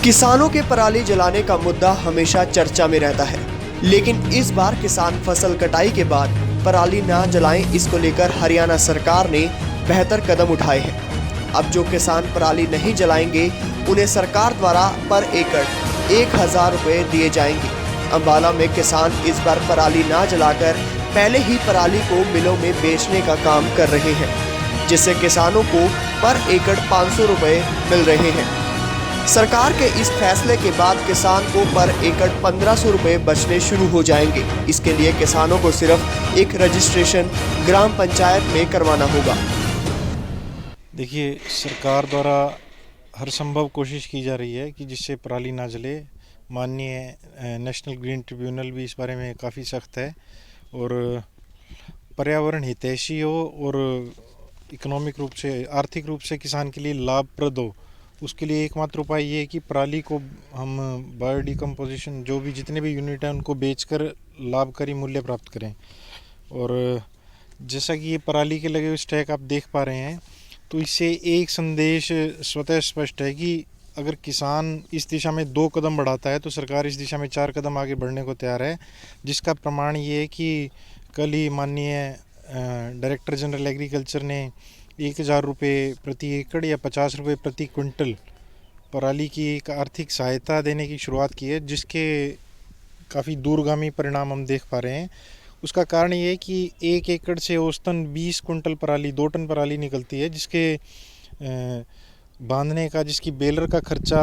किसानों के पराली जलाने का मुद्दा हमेशा चर्चा में रहता है, लेकिन इस बार किसान फसल कटाई के बाद पराली ना जलाएं, इसको लेकर हरियाणा सरकार ने बेहतर कदम उठाए हैं। अब जो किसान पराली नहीं जलाएंगे उन्हें सरकार द्वारा पर एकड़ 1000 रुपये दिए जाएंगे। अंबाला में किसान इस बार पराली ना जलाकर पहले ही पराली को मिलों में बेचने का काम कर रहे हैं, जिससे किसानों को पर एकड़ 500 रुपये मिल रहे हैं। सरकार के इस फैसले के बाद किसान को पर एकड़ 1500 रुपये बचने शुरू हो जाएंगे। इसके लिए किसानों को सिर्फ एक रजिस्ट्रेशन ग्राम पंचायत में करवाना होगा। देखिए, सरकार द्वारा हर संभव कोशिश की जा रही है कि जिससे पराली ना जले। माननीय नेशनल ग्रीन ट्रिब्यूनल भी इस बारे में काफ़ी सख्त है और पर्यावरण हितैषी हो और इकोनॉमिक रूप से, आर्थिक रूप से किसान के लिए लाभप्रद हो, उसके लिए एकमात्र उपाय ये है कि पराली को हम बायोडिकम्पोजिशन जो भी जितने भी यूनिट हैं उनको बेचकर लाभकारी मूल्य प्राप्त करें। और जैसा कि ये पराली के लगे हुए स्टैक आप देख पा रहे हैं, तो इससे एक संदेश स्वतः स्पष्ट है कि अगर किसान इस दिशा में 2 कदम बढ़ाता है तो सरकार इस दिशा में 4 कदम आगे बढ़ने को तैयार है। जिसका प्रमाण ये है कि कल ही माननीय डायरेक्टर जनरल एग्रीकल्चर ने 1000 रुपये प्रति एकड़ या 50 रुपये प्रति क्विंटल पराली की एक आर्थिक सहायता देने की शुरुआत की है, जिसके काफ़ी दूरगामी परिणाम हम देख पा रहे हैं। उसका कारण ये है कि 1 एकड़ से औसतन 20 कुंटल पराली, 2 टन पराली निकलती है, जिसके बांधने का, जिसकी बेलर का खर्चा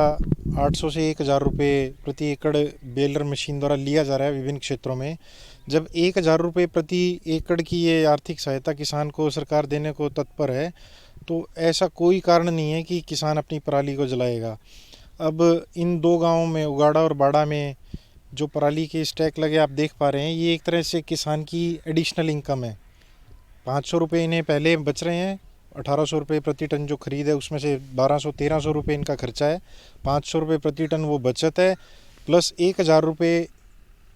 800 से 1000 रुपये प्रति एकड़ बेलर मशीन द्वारा लिया जा रहा है विभिन्न क्षेत्रों में। जब 1000 रुपये प्रति एकड़ की ये आर्थिक सहायता किसान को सरकार देने को तत्पर है, तो ऐसा कोई कारण नहीं है कि किसान अपनी पराली को जलाएगा। अब इन 2 गांवों में, उगाड़ा और बाड़ा में, जो पराली के स्टैक लगे आप देख पा रहे हैं, ये एक तरह से किसान की एडिशनल इनकम है। 500 रुपये इन्हें पहले बच रहे हैं, 1800 रुपये प्रति टन जो खरीद है उसमें से 1200-1300 रुपये इनका खर्चा है, 500 रुपये प्रति टन वो बचत है, प्लस 1000 रुपये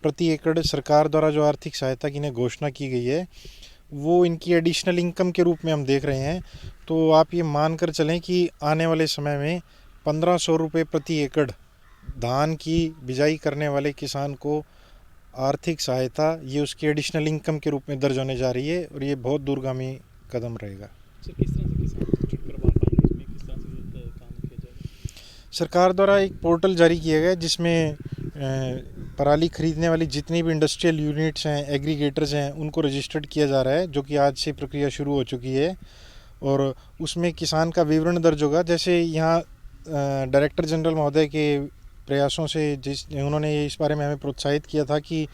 प्रति एकड़ सरकार द्वारा जो आर्थिक सहायता की इन्हें घोषणा की गई है, वो इनकी एडिशनल इनकम के रूप में हम देख रहे हैं। तो आप ये मान कर चलें कि आने वाले समय में 1500 रुपये प्रति एकड़ धान की बिजाई करने वाले किसान को आर्थिक सहायता ये उसकी एडिशनल इनकम के रूप में दर्ज होने जा रही है और ये बहुत दूरगामी कदम रहेगा। सर, किस तरह से किसान को छूट करवा पाएंगे, इसमें किस तरह से काम किया जाएगा? सरकार द्वारा एक पोर्टल जारी किया गया है जिसमें पराली खरीदने वाली जितनी भी इंडस्ट्रियल यूनिट्स हैं, एग्रीगेटर्स हैं, उनको रजिस्टर्ड किया जा रहा है, जो कि आज से प्रक्रिया शुरू हो चुकी है। और उसमें किसान का विवरण दर्ज होगा। जैसे यहाँ डायरेक्टर जनरल महोदय के प्रयासों से उन्होंने इस बारे में हमें प्रोत्साहित किया था कि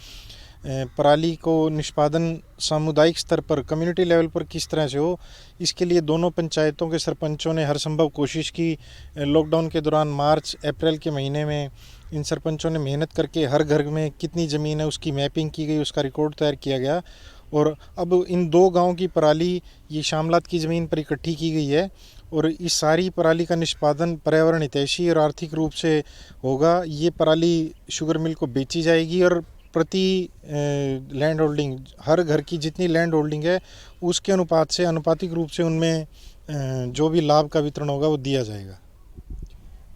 पराली को निष्पादन सामुदायिक स्तर पर, कम्युनिटी लेवल पर किस तरह से हो। इसके लिए दोनों पंचायतों के सरपंचों ने हर संभव कोशिश की। लॉकडाउन के दौरान मार्च अप्रैल के महीने में इन सरपंचों ने मेहनत करके हर घर में कितनी ज़मीन है उसकी मैपिंग की गई, उसका रिकॉर्ड तैयार किया गया और अब इन 2 गाँव की पराली ये शामलात की ज़मीन पर इकट्ठी की गई है और इस सारी पराली का निष्पादन पर्यावरण हितैषी और आर्थिक रूप से होगा। ये पराली शुगर मिल को बेची जाएगी और प्रति लैंड होल्डिंग, हर घर की जितनी लैंड होल्डिंग है उसके अनुपात से, आनुपातिक रूप से उनमें जो भी लाभ का वितरण होगा वो दिया जाएगा।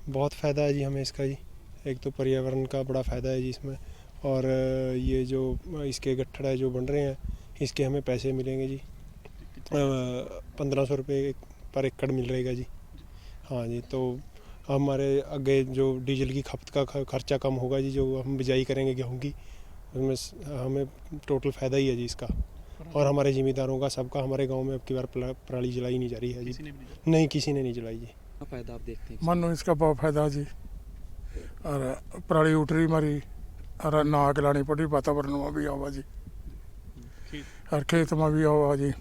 बहुत फ़ायदा है जी हमें इसका जी। एक तो पर्यावरण का बड़ा फ़ायदा है जी इसमें, और ये जो इसके गट्ठड़ जो बन रहे हैं इसके हमें पैसे मिलेंगे जी। 1500 रुपये पर एकड़ मिल रहेगा जी। हाँ जी, तो हमारे आगे जो डीजल की खपत का खर्चा कम होगा जी, जो हम बिजाई करेंगे गेहूँ की, उसमें हमें टोटल फ़ायदा ही है जी इसका। और हमारे ज़िम्मेदारों का, सबका, हमारे गांव में अब की बार पराली जलाई नहीं जा रही है जी। नहीं, किसी ने नहीं जलाई जी। फ़ायदा आप देखते हैं? मानो इसका बहुत फायदा जी। और पराली उठ रही मारी और ना आग लानी पड़ी, वातावरण में भी आवा जी और खेत में भी आवा जी।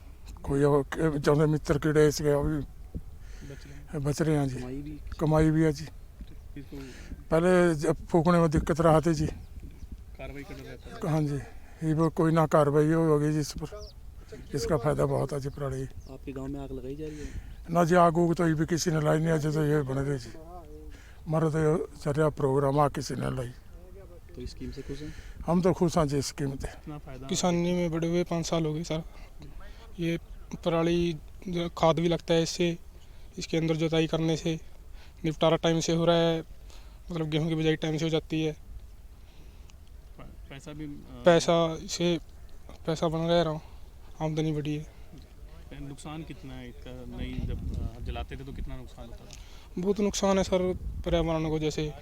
कोई चाहते मित्र कीड़े इसके भी बच रहे हैं जी। कमाई भी है जी। पहले जब फूकने में दिक्कत रहा थी जी, कार्रवाई करना रहता है। हाँ जी, ये कोई ना कार्रवाई होगी जिस पर, इसका फ़ायदा बहुत है जी। पराली आपके गांव में आग लगाई जा रही है? ना जी, आग उग तो ये भी किसी ने लाई नहीं है, तो ये बने रहे जी। हमारा तो चलिया प्रोग्राम आ किसी ने लाई, तो स्कीम से खुश हैं? हम तो खुश हैं जी स्कीम से। किसानी में बड़े हुए 5 साल हो गए सर। ये पराली खाद भी लगता है इससे, इसके अंदर जुताई करने से, निपटारा टाइम से हो रहा है, मतलब गेहूं की बिजाई टाइम से हो जाती है। पैसा भी पैसा बन रहा, आमदनी बढ़ी है। नुकसान कितना है इसका? नहीं, जब जलाते थे तो कितना नुकसान होता था? बहुत नुकसान है सर पर्यावरण को, जैसे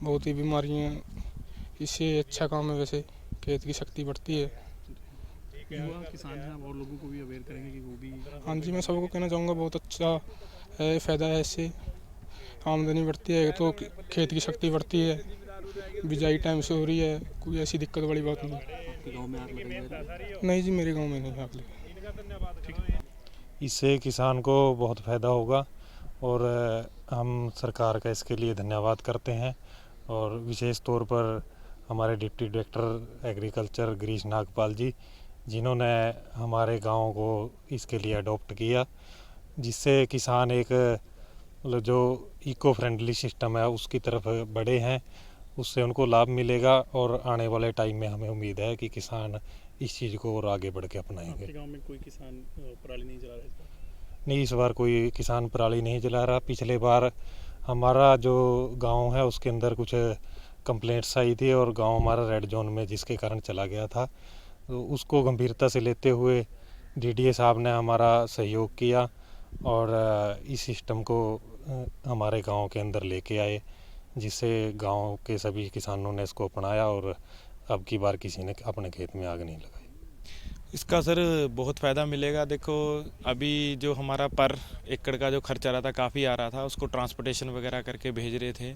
बहुत ही बीमारियाँ। इससे अच्छा काम है वैसे, खेत की शक्ति बढ़ती है। युवा किसान हैं, और लोगों को भी अवेयर करेंगे कि वो भी। हाँ जी, मैं सबको कहना चाहूँगा बहुत अच्छा है, फ़ायदा है इससे। आमदनी बढ़ती है तो खेत की शक्ति बढ़ती है, बिजाई टाइम से हो रही है, कोई ऐसी दिक्कत वाली बात नहीं। आपके गांव में आग लगी? नहीं जी, मेरे गांव में नहीं आग लगी। इससे किसान को बहुत फ़ायदा होगा और हम सरकार का इसके लिए धन्यवाद करते हैं। और विशेष तौर पर हमारे deputy director agriculture Girish Nagpal ji, जिन्होंने हमारे गांव को इसके लिए अडॉप्ट किया, जिससे किसान एक मतलब जो इको फ्रेंडली सिस्टम है उसकी तरफ बढ़े हैं। उससे उनको लाभ मिलेगा और आने वाले टाइम में हमें उम्मीद है कि किसान इस चीज़ को और आगे बढ़ के अपनाएंगे। आपके गांव में कोई किसान पराली नहीं जला रहा है इस बार? नहीं, इस बार कोई किसान पराली नहीं जला रहा। पिछले बार हमारा जो गांव है उसके अंदर कुछ कंप्लेंट्स आई थी और गांव हमारा रेड जोन में जिसके कारण चला गया था, तो उसको गंभीरता से लेते हुए डीडीए साहब ने हमारा सहयोग किया और इस सिस्टम को हमारे गांव के अंदर लेके आए, जिससे गांव के सभी किसानों ने इसको अपनाया और अब की बार किसी ने अपने खेत में आग नहीं लगाई। इसका सर बहुत फ़ायदा मिलेगा। देखो अभी जो हमारा पर एकड़ का जो खर्चा रहा था काफ़ी आ रहा था, उसको ट्रांसपोर्टेशन वगैरह करके भेज रहे थे,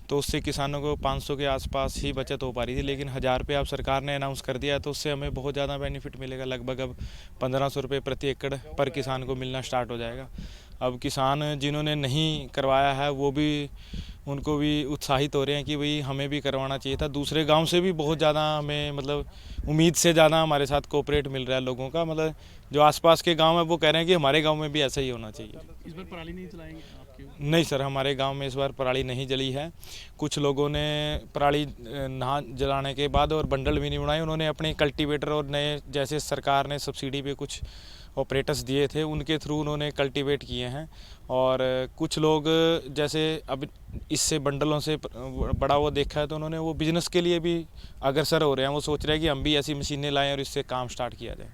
तो उससे किसानों को 500 के आसपास ही बचत हो पा रही थी। लेकिन 1000 रुपये अब सरकार ने अनाउंस कर दिया, तो उससे हमें बहुत ज़्यादा बेनिफिट मिलेगा। लगभग अब 1500 रुपये प्रति एकड़ पर किसान को मिलना स्टार्ट हो जाएगा। अब किसान जिन्होंने नहीं करवाया है वो भी, उनको भी उत्साहित हो रहे हैं कि भाई हमें भी करवाना चाहिए था। दूसरे गांव से भी बहुत ज़्यादा हमें मतलब उम्मीद से ज़्यादा हमारे साथ कोऑपरेट मिल रहा है लोगों का। मतलब जो आसपास के गांव है वो कह रहे हैं कि हमारे गांव में भी ऐसा ही होना चाहिए। इस बार पराली नहीं जलाएंगे आपके? नहीं सर, हमारे गांव में इस बार पराली नहीं जली है। कुछ लोगों ने पराली ना जलाने के बाद और बंडल भी नहीं बनाए, उन्होंने अपने कल्टीवेटर और नए जैसे सरकार ने सब्सिडी पे कुछ ऑपरेटर्स दिए थे उनके थ्रू उन्होंने कल्टीवेट किए हैं। और कुछ लोग जैसे अब इससे बंडलों से बड़ा वो देखा है तो उन्होंने वो बिज़नेस के लिए भी अग्रसर हो रहे हैं। वो सोच रहे हैं कि हम भी ऐसी मशीनें लाएं और इससे काम स्टार्ट किया जाए।